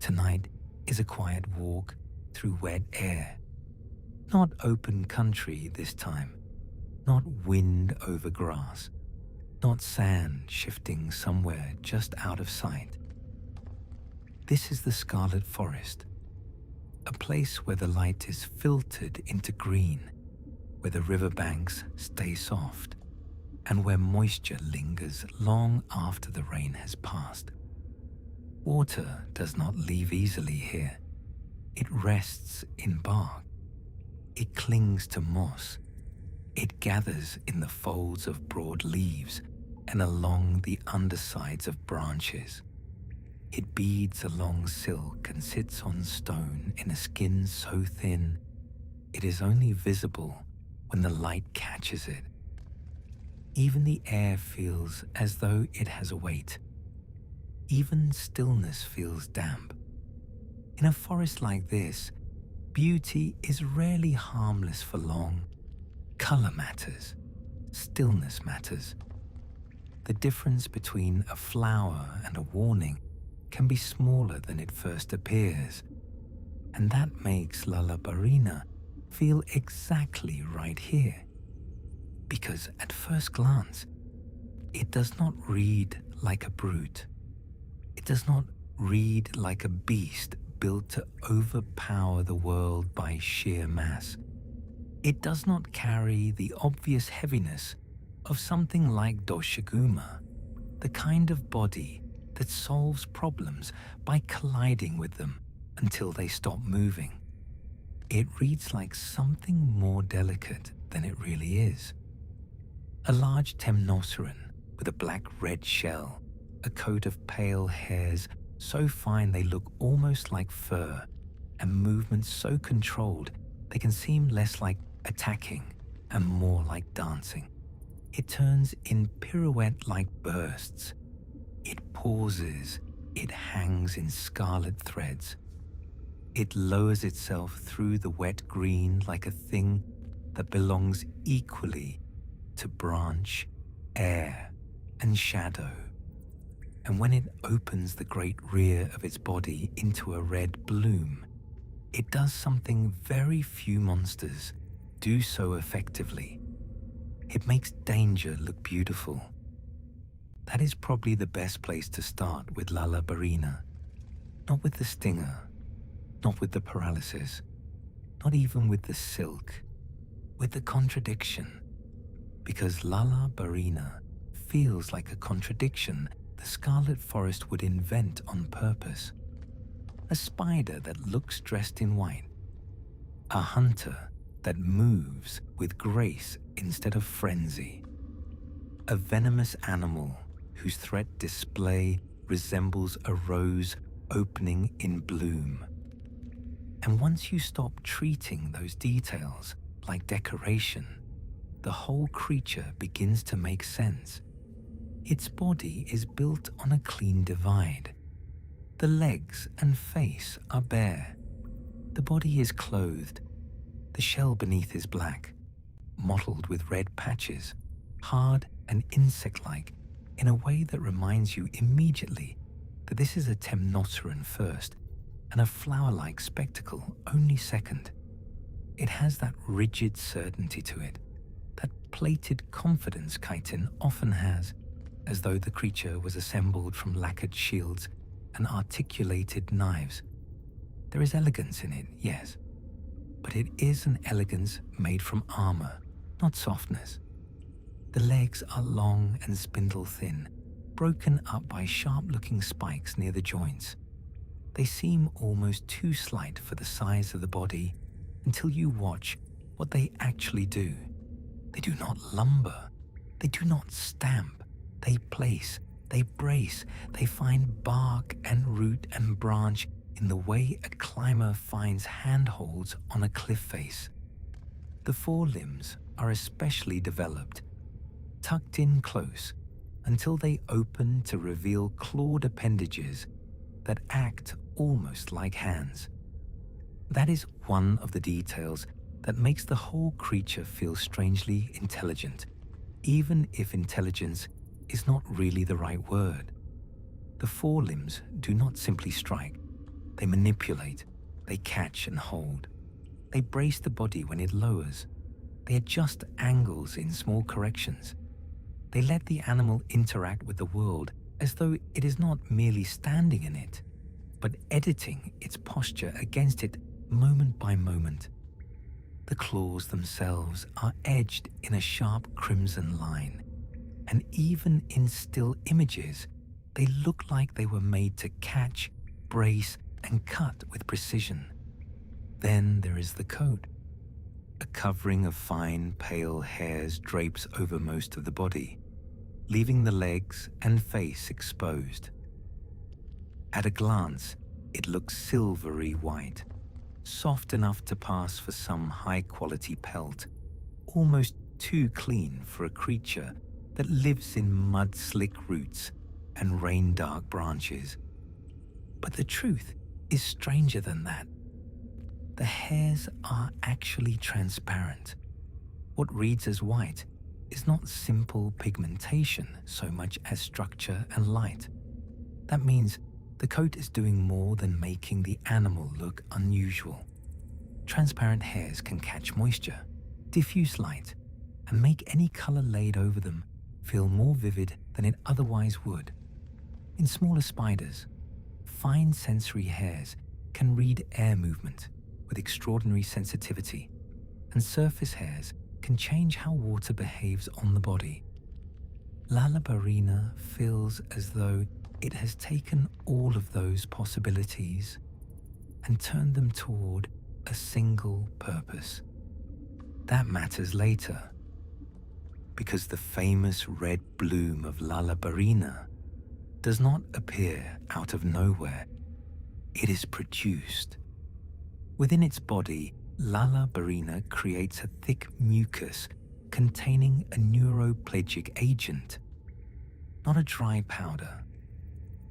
Tonight is a quiet walk through wet air. Not open country this time, not wind over grass, not sand shifting somewhere just out of sight. This is the Scarlet Forest, a place where the light is filtered into green, where the riverbanks stay soft, and where moisture lingers long after the rain has passed. Water does not leave easily here. It rests in bark. It clings to moss. It gathers in the folds of broad leaves and along the undersides of branches. It beads along silk and sits on stone in a skin so thin it is only visible when the light catches it. Even the air feels as though it has a weight. Even stillness feels damp. In a forest like this, beauty is rarely harmless for long. Color matters. Stillness matters. The difference between a flower and a warning can be smaller than it first appears, and that makes Lala Barina feel exactly right here. Because at first glance, it does not read like a brute. It does not read like a beast built to overpower the world by sheer mass. It does not carry the obvious heaviness of something like Doshiguma, the kind of body that solves problems by colliding with them until they stop moving. It reads like something more delicate than it really is. A large temnoceran with a black-red shell, a coat of pale hairs so fine they look almost like fur, and movements so controlled they can seem less like attacking and more like dancing. It turns in pirouette-like bursts. It pauses. It hangs in scarlet threads. It lowers itself through the wet green like a thing that belongs equally to branch, air, and shadow. And when it opens the great rear of its body into a red bloom, it does something very few monsters do so effectively. It makes danger look beautiful. That is probably the best place to start with Lala Barina. Not with the stinger, not with the paralysis, not even with the silk, with the contradiction. Because Lala Barina feels like a contradiction the Scarlet Forest would invent on purpose. A spider that looks dressed in white. A hunter that moves with grace instead of frenzy. A venomous animal whose threat display resembles a rose opening in bloom. And once you stop treating those details like decoration, the whole creature begins to make sense. Its body is built on a clean divide. The legs and face are bare. The body is clothed. The shell beneath is black, mottled with red patches, hard and insect-like in a way that reminds you immediately that this is a temnoceran first and a flower-like spectacle only second. It has that rigid certainty to it, that plated confidence chitin often has, as though the creature was assembled from lacquered shields and articulated knives. There is elegance in it, yes, but it is an elegance made from armor, not softness. The legs are long and spindle-thin, broken up by sharp-looking spikes near the joints. They seem almost too slight for the size of the body until you watch what they actually do. They do not lumber. They do not stamp. They place, they brace, they find bark and root and branch in the way a climber finds handholds on a cliff face. The forelimbs are especially developed, tucked in close until they open to reveal clawed appendages that act almost like hands. That is one of the details that makes the whole creature feel strangely intelligent, even if intelligence is not really the right word. The forelimbs do not simply strike. They manipulate, they catch and hold. They brace the body when it lowers. They adjust angles in small corrections. They let the animal interact with the world as though it is not merely standing in it, but editing its posture against it moment by moment. The claws themselves are edged in a sharp crimson line, and even in still images, they look like they were made to catch, brace, and cut with precision. Then there is the coat. A covering of fine, pale hairs drapes over most of the body, leaving the legs and face exposed. At a glance, it looks silvery white, soft enough to pass for some high-quality pelt, almost too clean for a creature that lives in mud-slick roots and rain-dark branches. But the truth is stranger than that. The hairs are actually transparent. What reads as white is not simple pigmentation so much as structure and light. That means the coat is doing more than making the animal look unusual. Transparent hairs can catch moisture, diffuse light, and make any color laid over them feel more vivid than it otherwise would. In smaller spiders, fine sensory hairs can read air movement with extraordinary sensitivity, and surface hairs can change how water behaves on the body. Lala Barina feels as though it has taken all of those possibilities and turned them toward a single purpose. That matters later, because the famous red bloom of Lala Barina does not appear out of nowhere. It is produced. Within its body, Lala Barina creates a thick mucus containing a neuroplegic agent, not a dry powder,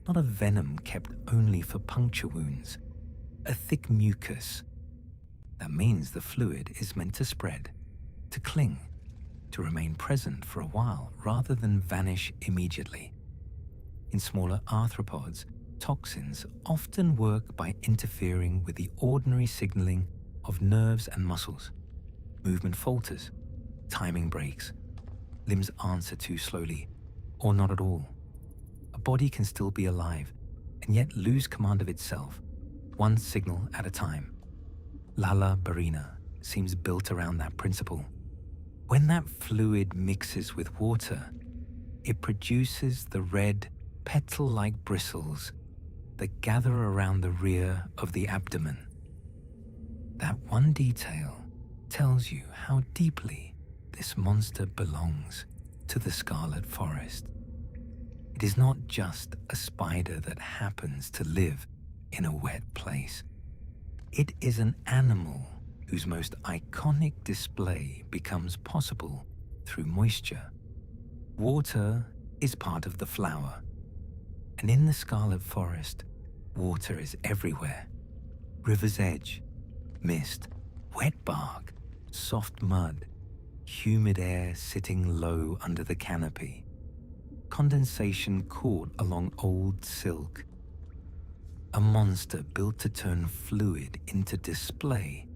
not a venom kept only for puncture wounds, a thick mucus. That means the fluid is meant to spread, to cling, to remain present for a while rather than vanish immediately. In smaller arthropods, toxins often work by interfering with the ordinary signaling of nerves and muscles. Movement falters, timing breaks, limbs answer too slowly, or not at all. A body can still be alive and yet lose command of itself, one signal at a time. Lala Barina seems built around that principle. When that fluid mixes with water, it produces the red, petal-like bristles that gather around the rear of the abdomen. That one detail tells you how deeply this monster belongs to the Scarlet Forest. It is not just a spider that happens to live in a wet place. It is an animal whose most iconic display becomes possible through moisture. Water is part of the flower, and in the Scarlet Forest, water is everywhere. River's edge, mist, wet bark, soft mud, humid air sitting low under the canopy, condensation caught along old silk. A monster built to turn fluid into display,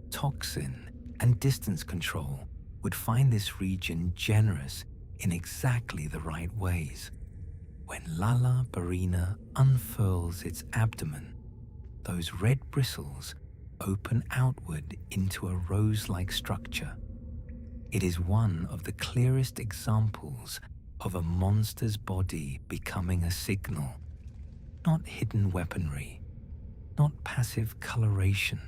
toxin, and distance control would find this region generous in exactly the right ways. When Lala Barina unfurls its abdomen, those red bristles open outward into a rose-like structure. It is one of the clearest examples of a monster's body becoming a signal, not hidden weaponry, not passive coloration.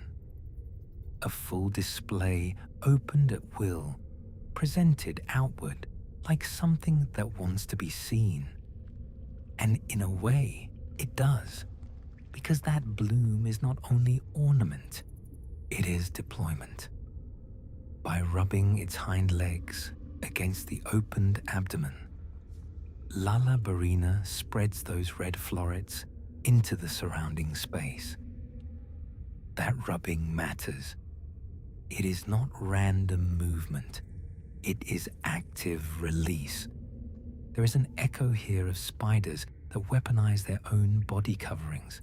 A full display opened at will, presented outward like something that wants to be seen. And in a way, it does, because that bloom is not only ornament, it is deployment. By rubbing its hind legs against the opened abdomen, Lala Barina spreads those red florets into the surrounding space. That rubbing matters. It is not random movement. It is active release. There is an echo here of spiders that weaponize their own body coverings.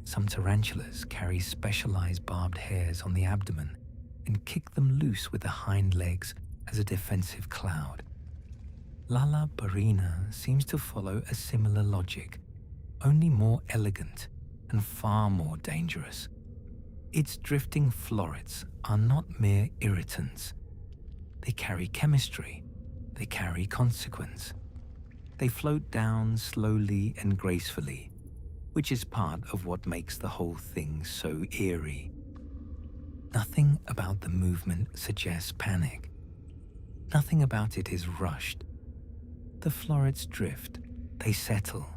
Some tarantulas carry specialized barbed hairs on the abdomen and kick them loose with the hind legs as a defensive cloud. Lala Barina seems to follow a similar logic, only more elegant and far more dangerous. Its drifting florets are not mere irritants. They carry chemistry, they carry consequence. They float down slowly and gracefully, which is part of what makes the whole thing so eerie. Nothing about the movement suggests panic. Nothing about it is rushed. The florets drift, they settle,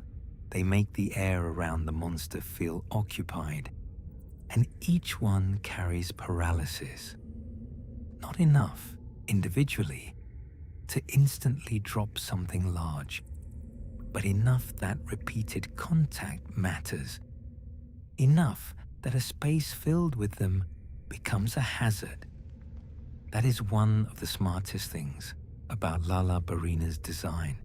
they make the air around the monster feel occupied, and each one carries paralysis. Not enough, individually, to instantly drop something large, but enough that repeated contact matters. Enough that a space filled with them becomes a hazard. That is one of the smartest things about Lala Barina's design.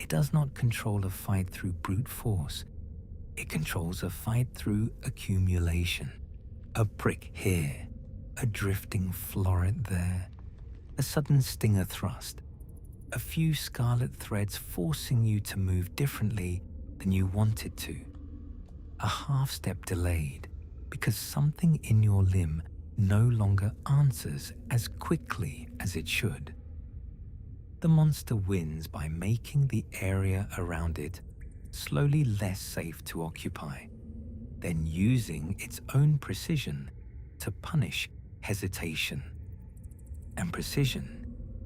It does not control a fight through brute force. It controls a fight through accumulation. A prick here, a drifting floret there, a sudden stinger thrust, a few scarlet threads forcing you to move differently than you wanted to. A half-step delayed because something in your limb no longer answers as quickly as it should. The monster wins by making the area around it slowly less safe to occupy, then using its own precision to punish hesitation. And precision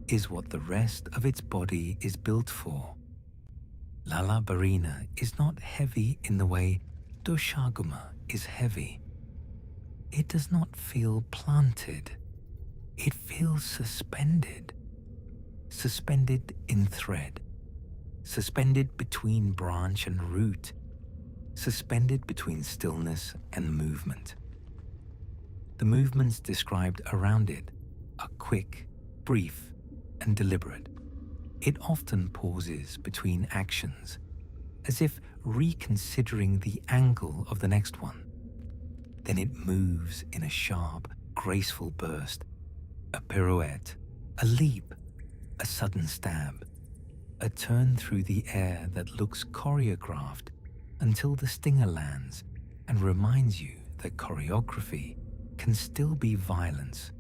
is what the rest of its body is built for. Lala Barina is not heavy in the way Doshaguma is heavy. It does not feel planted. It feels suspended. Suspended in thread. Suspended between branch and root. Suspended between stillness and movement. The movements described around it are quick, brief, and deliberate. It often pauses between actions, as if reconsidering the angle of the next one. Then it moves in a sharp, graceful burst, a pirouette, a leap, a sudden stab, a turn through the air that looks choreographed until the stinger lands and reminds you that choreography can still be violence.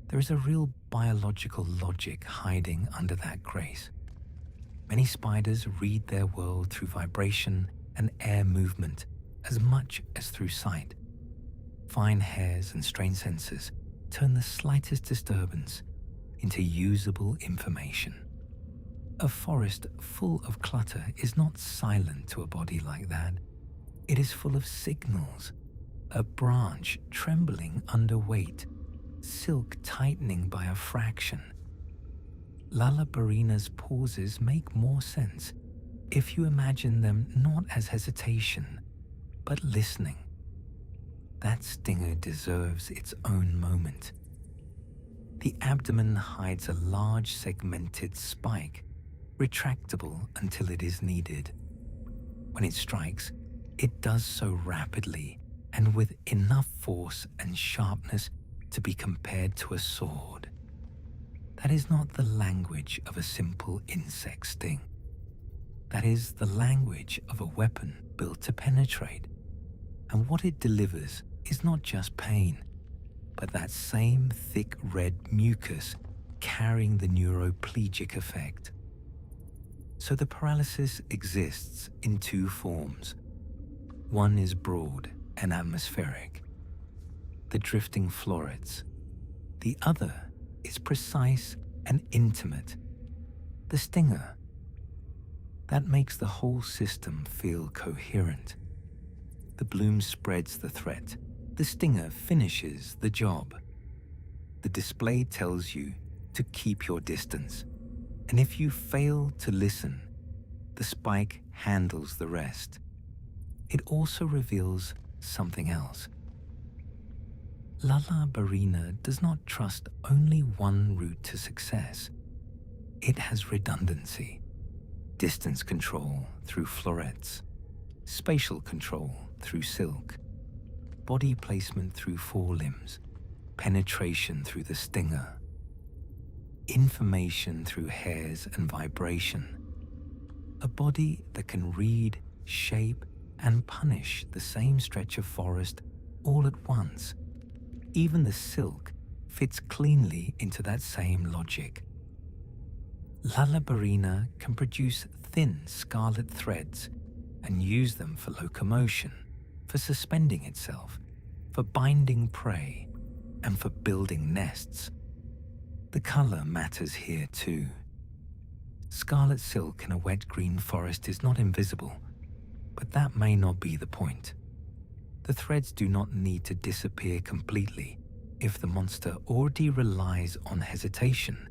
There is a real biological logic hiding under that grace. Many spiders read their world through vibration and air movement as much as through sight. Fine hairs and strain sensors turn the slightest disturbance into usable information. A forest full of clutter is not silent to a body like that. It is full of signals. A branch trembling under weight, silk tightening by a fraction. Lala Barina's pauses make more sense if you imagine them not as hesitation, but listening. That stinger deserves its own moment. The abdomen hides a large segmented spike, retractable until it is needed. When it strikes, it does so rapidly and with enough force and sharpness to be compared to a sword. That is not the language of a simple insect sting. That is the language of a weapon built to penetrate. And what it delivers is not just pain, but that same thick red mucus carrying the neuroplegic effect. So the paralysis exists in two forms. One is broad and atmospheric, the drifting florets. The other is precise and intimate, the stinger. That makes the whole system feel coherent. The bloom spreads the threat. The stinger finishes the job. The display tells you to keep your distance. And if you fail to listen, the spike handles the rest. It also reveals something else. Lala Barina does not trust only one route to success. It has redundancy, distance control through florets, spatial control through silk, body placement through forelimbs, penetration through the stinger, information through hairs and vibration. A body that can read, shape, and punish the same stretch of forest all at once. Even the silk fits cleanly into that same logic. Lala Barina can produce thin scarlet threads and use them for locomotion, for suspending itself, for binding prey, and for building nests. The color matters here too. Scarlet silk in a wet green forest is not invisible, but that may not be the point. The threads do not need to disappear completely if the monster already relies on hesitation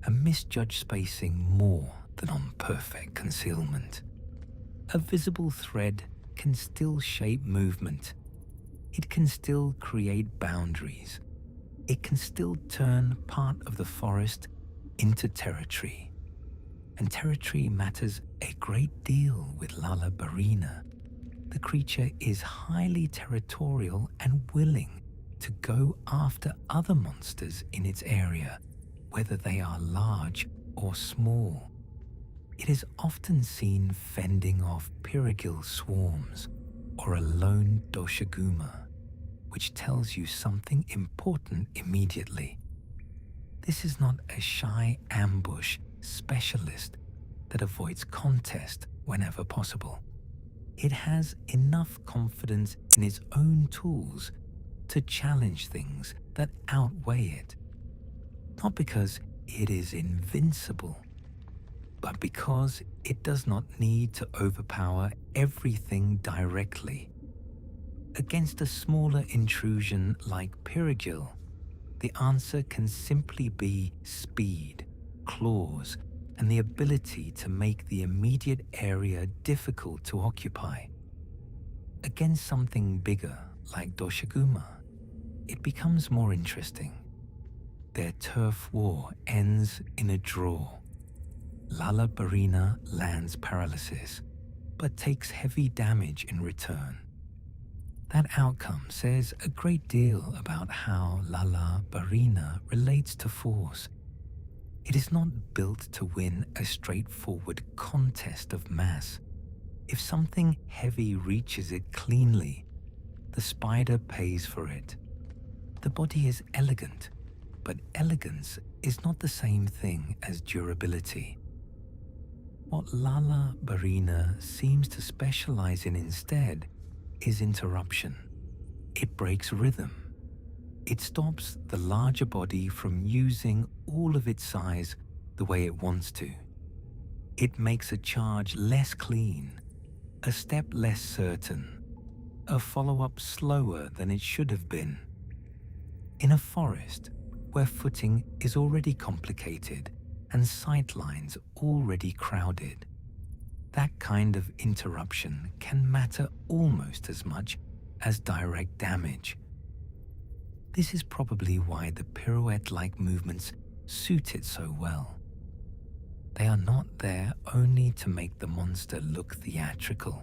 and misjudged spacing more than on perfect concealment. A visible thread can still shape movement. It can still create boundaries. It can still turn part of the forest into territory. And territory matters a great deal with Lala Barina. The creature is highly territorial and willing to go after other monsters in its area, whether they are large or small. It is often seen fending off Pirigil swarms or a lone doshaguma, which tells you something important immediately. This is not a shy ambush specialist that avoids contest whenever possible. It has enough confidence in its own tools to challenge things that outweigh it. Not because it is invincible, but because it does not need to overpower everything directly. Against a smaller intrusion like Pirigil, the answer can simply be speed, claws, and the ability to make the immediate area difficult to occupy. Against something bigger like Doshaguma, it becomes more interesting. Their turf war ends in a draw. Lala Barina lands paralysis, but takes heavy damage in return. That outcome says a great deal about how Lala Barina relates to force. It is not built to win a straightforward contest of mass. If something heavy reaches it cleanly, the spider pays for it. The body is elegant, but elegance is not the same thing as durability. What Lala Barina seems to specialize in instead is interruption. It breaks rhythm. It stops the larger body from using all of its size the way it wants to. It makes a charge less clean, a step less certain, a follow-up slower than it should have been. In a forest where footing is already complicated and sight lines already crowded, that kind of interruption can matter almost as much as direct damage. This is probably why the pirouette-like movements suit it so well. They are not there only to make the monster look theatrical.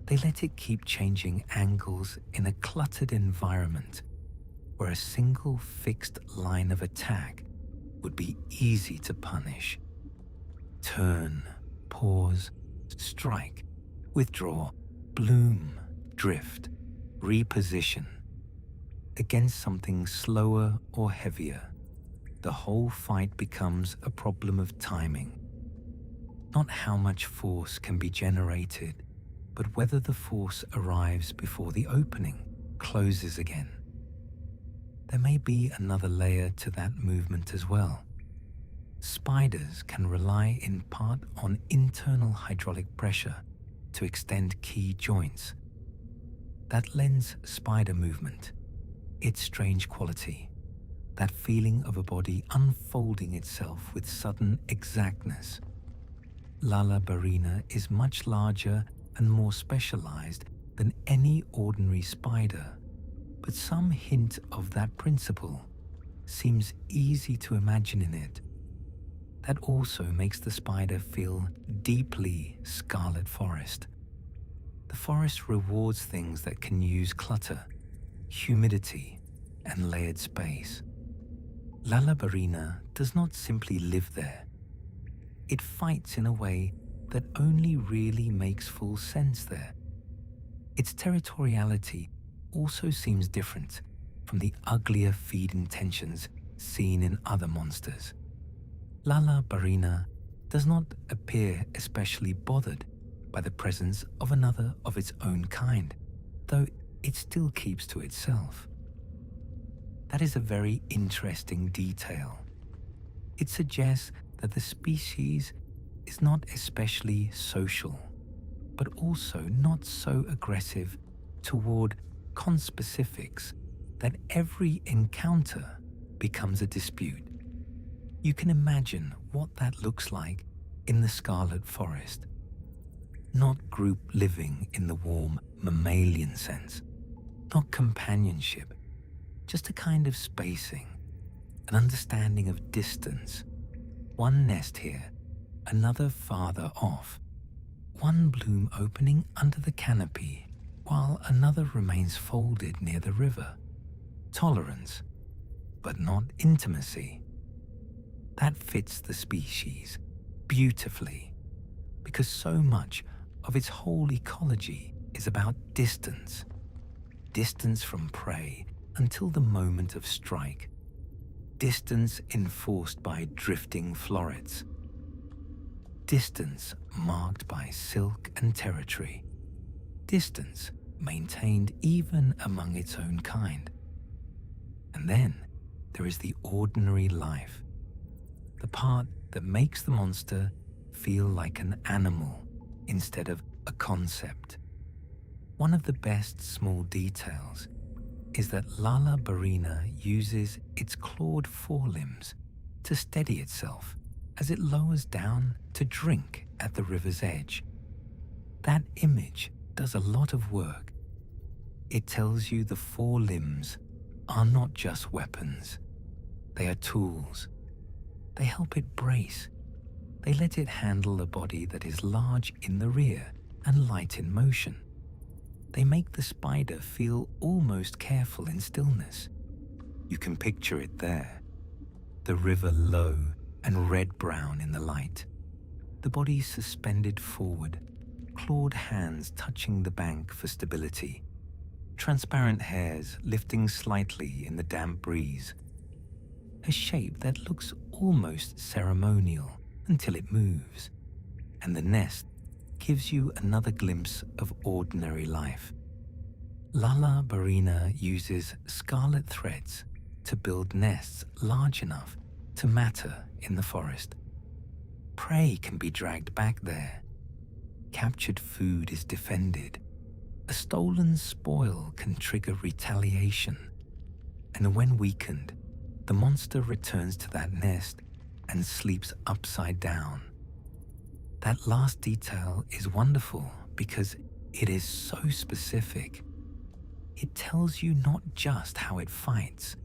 They let it keep changing angles in a cluttered environment where a single fixed line of attack would be easy to punish. Turn, pause, strike, withdraw, bloom, drift, reposition. Against something slower or heavier, the whole fight becomes a problem of timing. Not how much force can be generated, but whether the force arrives before the opening closes again. There may be another layer to that movement as well. Spiders can rely in part on internal hydraulic pressure to extend key joints. That lends spider movement its strange quality, that feeling of a body unfolding itself with sudden exactness. Lala Barina is much larger and more specialized than any ordinary spider, but some hint of that principle seems easy to imagine in it. That also makes the spider feel deeply Scarlet Forest. The forest rewards things that can use clutter, humidity, and layered space. Lala Barina does not simply live there. It fights in a way that only really makes full sense there. Its territoriality also seems different from the uglier feeding tensions seen in other monsters. Lala Barina does not appear especially bothered by the presence of another of its own kind, though it still keeps to itself. That is a very interesting detail. It suggests that the species is not especially social, but also not so aggressive toward conspecifics that every encounter becomes a dispute. You can imagine what that looks like in the Scarlet Forest. Not group living in the warm mammalian sense, not companionship, just a kind of spacing, an understanding of distance. One nest here, another farther off, one bloom opening under the canopy, while another remains folded near the river. Tolerance, but not intimacy. That fits the species beautifully, because so much of its whole ecology is about distance. Distance from prey until the moment of strike. Distance enforced by drifting florets. Distance marked by silk and territory. Distance maintained even among its own kind. And then there is the ordinary life, the part that makes the monster feel like an animal instead of a concept. One of the best small details is that Lala Barina uses its clawed forelimbs to steady itself as it lowers down to drink at the river's edge. That image does a lot of work. It tells you the forelimbs are not just weapons. They are tools. They help it brace. They let it handle a body that is large in the rear and light in motion. They make the spider feel almost careful in stillness. You can picture it there. The river low and red-brown in the light. The body suspended forward, clawed hands touching the bank for stability. Transparent hairs lifting slightly in the damp breeze. A shape that looks almost ceremonial until it moves, and the nest gives you another glimpse of ordinary life. Lala Barina uses scarlet threads to build nests large enough to matter in the forest. Prey can be dragged back there. Captured food is defended. A stolen spoil can trigger retaliation. And when weakened, the monster returns to that nest and sleeps upside down. That last detail is wonderful because it is so specific. It tells you not just how it fights,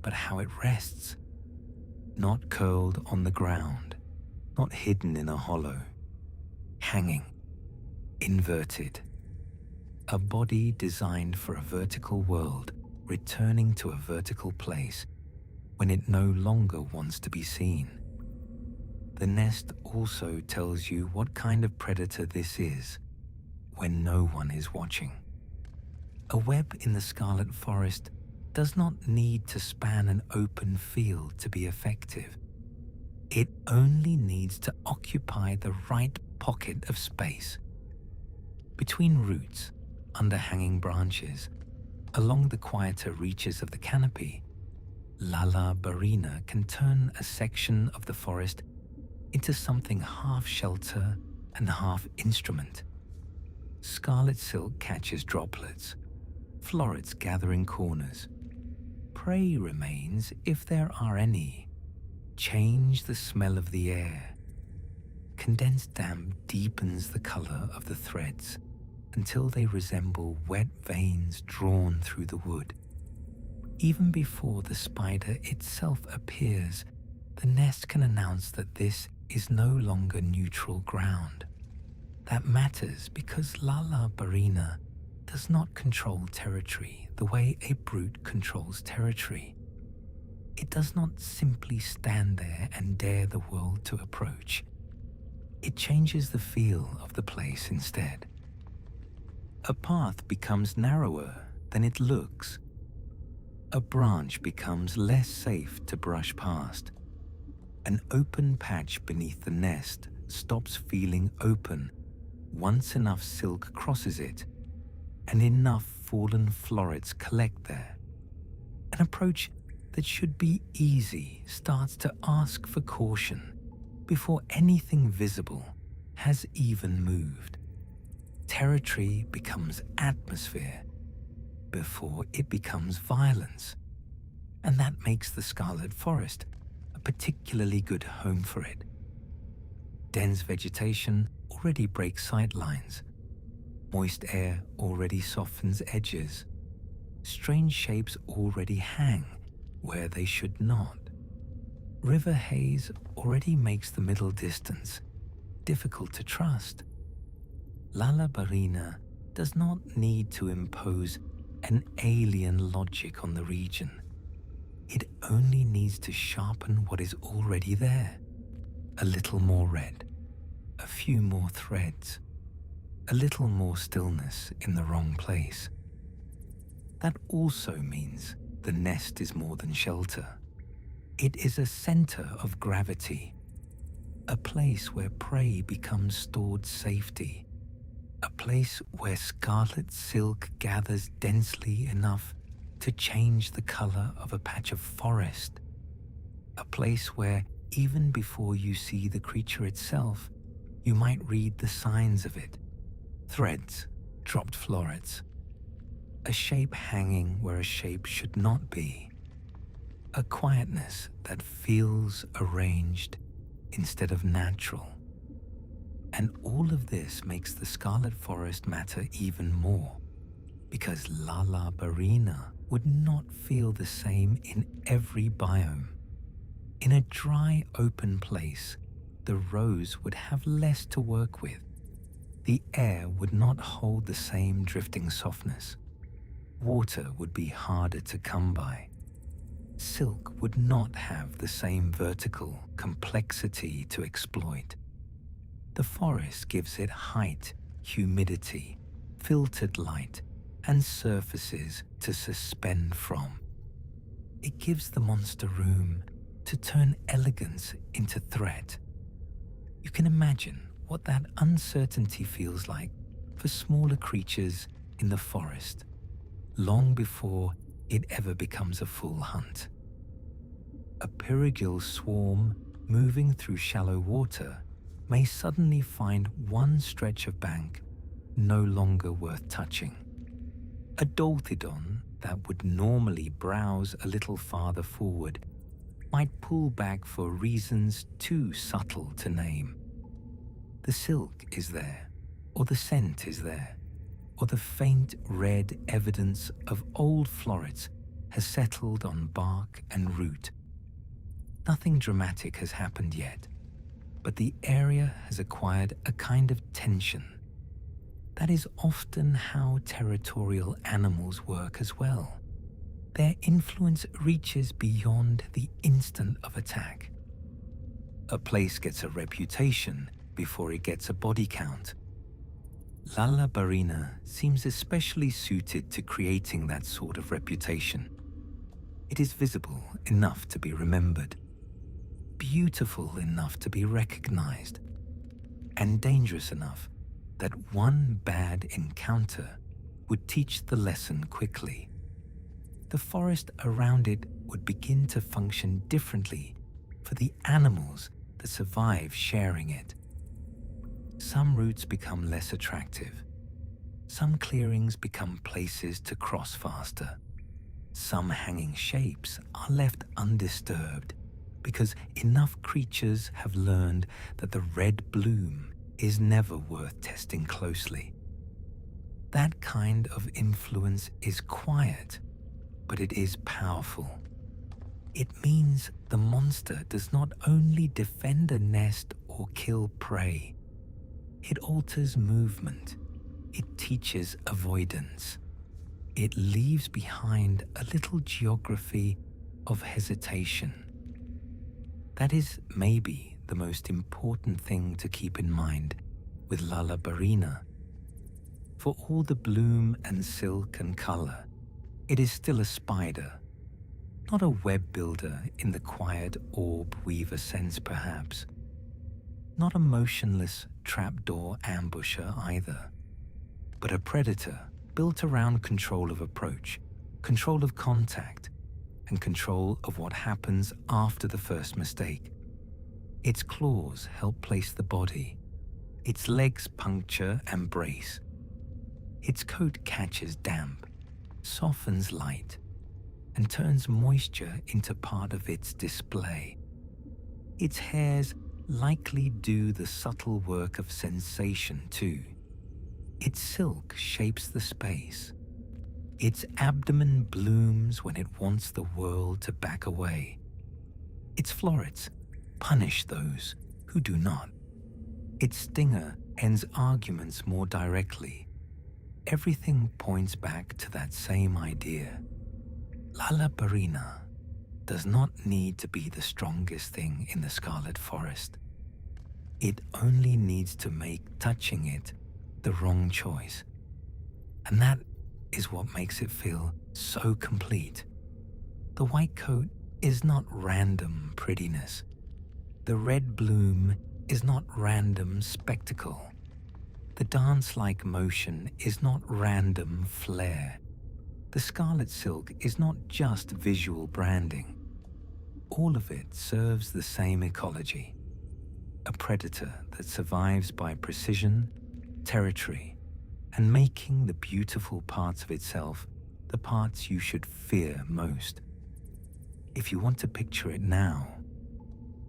but how it rests. Not curled on the ground, not hidden in a hollow. Hanging, inverted. A body designed for a vertical world, returning to a vertical place when it no longer wants to be seen. The nest also tells you what kind of predator this is when no one is watching. A web in the Scarlet Forest does not need to span an open field to be effective. It only needs to occupy the right pocket of space. Between roots, under hanging branches, along the quieter reaches of the canopy, Lala Barina can turn a section of the forest into something half shelter and half instrument. Scarlet silk catches droplets, florets gather in corners. Prey remains if there are any. Change the smell of the air. Condensed damp deepens the color of the threads until they resemble wet veins drawn through the wood. Even before the spider itself appears, the nest can announce that this is no longer neutral ground. That matters because Lala Barina does not control territory the way a brute controls territory. It does not simply stand there and dare the world to approach. It changes the feel of the place instead. A path becomes narrower than it looks. A branch becomes less safe to brush past. An open patch beneath the nest stops feeling open once enough silk crosses it and enough fallen florets collect there. An approach that should be easy starts to ask for caution before anything visible has even moved. Territory becomes atmosphere before it becomes violence, and that makes the Scarlet Forest a particularly good home for it. Dense vegetation already breaks sight lines. Moist air already softens edges. Strange shapes already hang where they should not. River haze already makes the middle distance difficult to trust. Lala Barina does not need to impose an alien logic on the region. It only needs to sharpen what is already there. A little more red, a few more threads, a little more stillness in the wrong place. That also means the nest is more than shelter. It is a center of gravity, a place where prey becomes stored safety, a place where scarlet silk gathers densely enough to change the color of a patch of forest, a place where even before you see the creature itself, you might read the signs of it. Threads, dropped florets, a shape hanging where a shape should not be, a quietness that feels arranged instead of natural. And all of this makes the Scarlet Forest matter even more, because Lala Barina would not feel the same in every biome. In a dry, open place, the rose would have less to work with. The air would not hold the same drifting softness. Water would be harder to come by. Silk would not have the same vertical complexity to exploit. The forest gives it height, humidity, filtered light, and surfaces to suspend from. It gives the monster room to turn elegance into threat. You can imagine what that uncertainty feels like for smaller creatures in the forest, long before it ever becomes a full hunt. A pyrrhigil swarm moving through shallow water may suddenly find one stretch of bank no longer worth touching. A dolthidon that would normally browse a little farther forward might pull back for reasons too subtle to name. The silk is there, or the scent is there, or the faint red evidence of old florets has settled on bark and root. Nothing dramatic has happened yet, but the area has acquired a kind of tension. That is often how territorial animals work as well. Their influence reaches beyond the instant of attack. A place gets a reputation before it gets a body count. Lala Barina seems especially suited to creating that sort of reputation. It is visible enough to be remembered, beautiful enough to be recognized, and dangerous enough that one bad encounter would teach the lesson quickly. The forest around it would begin to function differently for the animals that survive sharing it. Some routes become less attractive. Some clearings become places to cross faster. Some hanging shapes are left undisturbed because enough creatures have learned that the red bloom is never worth testing closely. That kind of influence is quiet, but it is powerful. It means the monster does not only defend a nest or kill prey, It alters movement. It teaches avoidance. It leaves behind a little geography of hesitation. That is maybe the most important thing to keep in mind with Lala Barina. For all the bloom and silk and color, it is still a spider, not a web builder in the quiet orb weaver sense perhaps, not a motionless trapdoor ambusher either, but a predator built around control of approach, control of contact, and control of what happens after the first mistake. Its claws help place the body. Its legs puncture and brace. Its coat catches damp, softens light, and turns moisture into part of its display. Its hairs likely do the subtle work of sensation too. Its silk shapes the space. Its abdomen blooms when it wants the world to back away. Its florets punish those who do not. Its stinger ends arguments more directly. Everything points back to that same idea. Lala Barina does not need to be the strongest thing in the Scarlet Forest. It only needs to make touching it the wrong choice. And that is what makes it feel so complete. The white coat is not random prettiness. The red bloom is not random spectacle. The dance-like motion is not random flair. The scarlet silk is not just visual branding. All of it serves the same ecology. A predator that survives by precision, territory, and making the beautiful parts of itself the parts you should fear most. If you want to picture it now,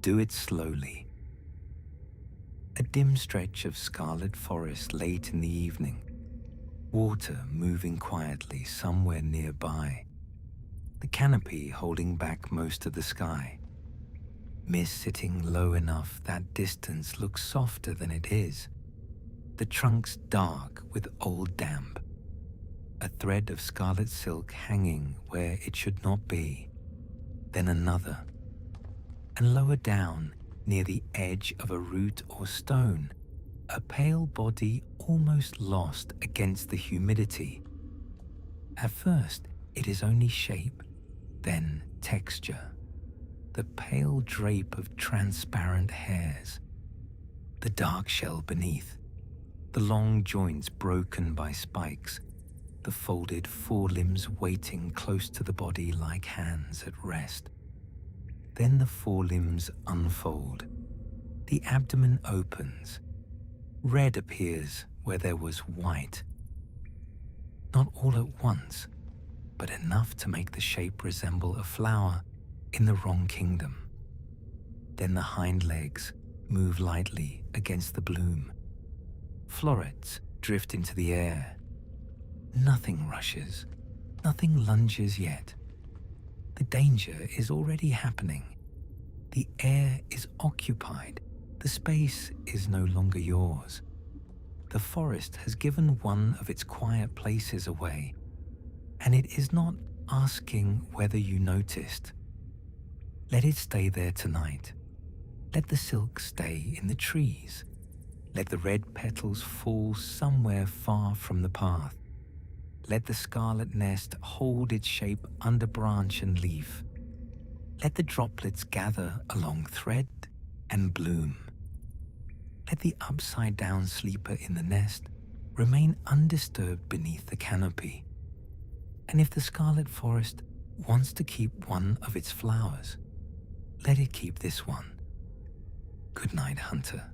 do it slowly. A dim stretch of scarlet forest late in the evening, water moving quietly somewhere nearby, the canopy holding back most of the sky, mist sitting low enough that distance looks softer than it is, the trunks dark with old damp, a thread of scarlet silk hanging where it should not be, then another, and lower down near the edge of a root or stone, a pale body almost lost against the humidity. At first, it is only shape, then texture, the pale drape of transparent hairs, the dark shell beneath, the long joints broken by spikes, the folded forelimbs waiting close to the body like hands at rest. Then the forelimbs unfold. The abdomen opens. Red appears where there was white. Not all at once, but enough to make the shape resemble a flower in the wrong kingdom. Then the hind legs move lightly against the bloom. Florets drift into the air. Nothing rushes, nothing lunges yet. The danger is already happening. The air is occupied. The space is no longer yours. The forest has given one of its quiet places away, and it is not asking whether you noticed. Let it stay there tonight. Let the silk stay in the trees. Let the red petals fall somewhere far from the path. Let the scarlet nest hold its shape under branch and leaf. Let the droplets gather along thread and bloom. Let the upside-down sleeper in the nest remain undisturbed beneath the canopy. And if the Scarlet Forest wants to keep one of its flowers, let it keep this one. Good night, hunter.